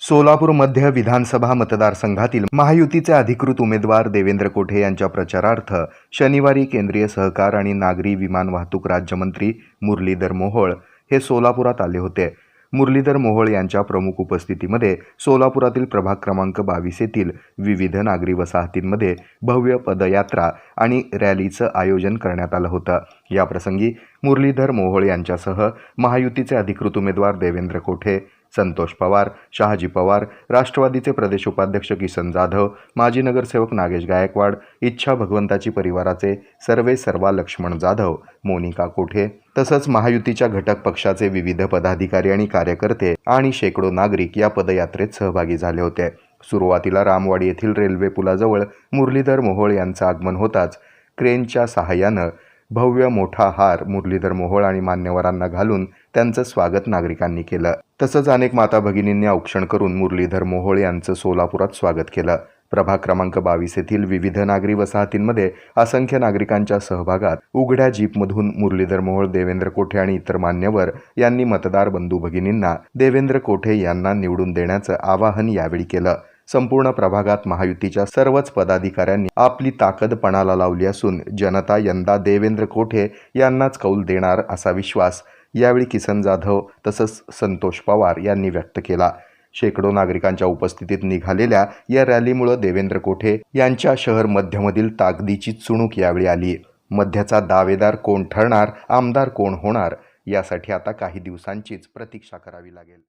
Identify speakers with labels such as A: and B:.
A: सोलापूर मध्य विधानसभा मतदारसंघातील महायुतीचे अधिकृत उमेदवार देवेंद्र कोठे यांच्या प्रचारार्थ शनिवारी केंद्रीय सहकार आणि नागरी विमान वाहतूक राज्यमंत्री मुरलीधर मोहोळ हे सोलापुरात आले होते. मुरलीधर मोहोळ यांच्या प्रमुख उपस्थितीमध्ये सोलापुरातील प्रभाग क्रमांक 22 येथील विविध नागरी वसाहतींमध्ये भव्य पदयात्रा आणि रॅलीचं आयोजन करण्यात आलं होतं. याप्रसंगी मुरलीधर मोहोळ यांच्यासह महायुतीचे अधिकृत उमेदवार देवेंद्र कोठे, संतोष पवार, शहाजी पवार, राष्ट्रवादीचे प्रदेश उपाध्यक्ष किसन जाधव, माजी नगरसेवक नागेश गायकवाड, इच्छा भगवंताची परिवाराचे सर्वेसर्वा लक्ष्मण जाधव, मोनिका कोठे तसंच महायुतीच्या घटक पक्षाचे विविध पदाधिकारी आणि कार्यकर्ते आणि शेकडो नागरिक या पदयात्रेत सहभागी झाले होते. सुरुवातीला रामवाडी येथील रेल्वे पुलाजवळ मुरलीधर मोहोळ यांचं आगमन होताच क्रेनच्या सहाय्यानं भव्य मोठा हार मुरलीधर मोहोळ आणि मान्यवरांना घालून त्यांचं स्वागत नागरिकांनी केलं. तसंच अनेक माता भगिनींनी औक्षण करून मुरलीधर मोहोळ यांचं सोलापुरात स्वागत केलं. प्रभाग क्रमांक 22 येथील विविध नागरी वसाहतींमध्ये असंख्य नागरिकांच्या सहभागात उघड्या जीपमधून मुरलीधर मोहोळ, देवेंद्र कोठे आणि इतर मान्यवर यांनी मतदार बंधू भगिनींना देवेंद्र कोठे यांना निवडून देण्याचं आवाहन यावेळी केलं. संपूर्ण प्रभागात महायुतीच्या सर्वच पदाधिकाऱ्यांनी आपली ताकद पणाला लावली असून जनता यंदा देवेंद्र कोठे यांनाच कौल देणार असा विश्वास यावेळी किसन जाधव तसंच संतोष पवार यांनी व्यक्त केला. शेकडो नागरिकांच्या उपस्थितीत निघालेल्या या रॅलीमुळे देवेंद्र कोठे यांच्या शहर मध्यमधील ताकदीची चुणूक यावेळी आली. मध्याचा दावेदार कोण ठरणार, आमदार कोण होणार यासाठी आता काही दिवसांचीच प्रतीक्षा करावी लागेल.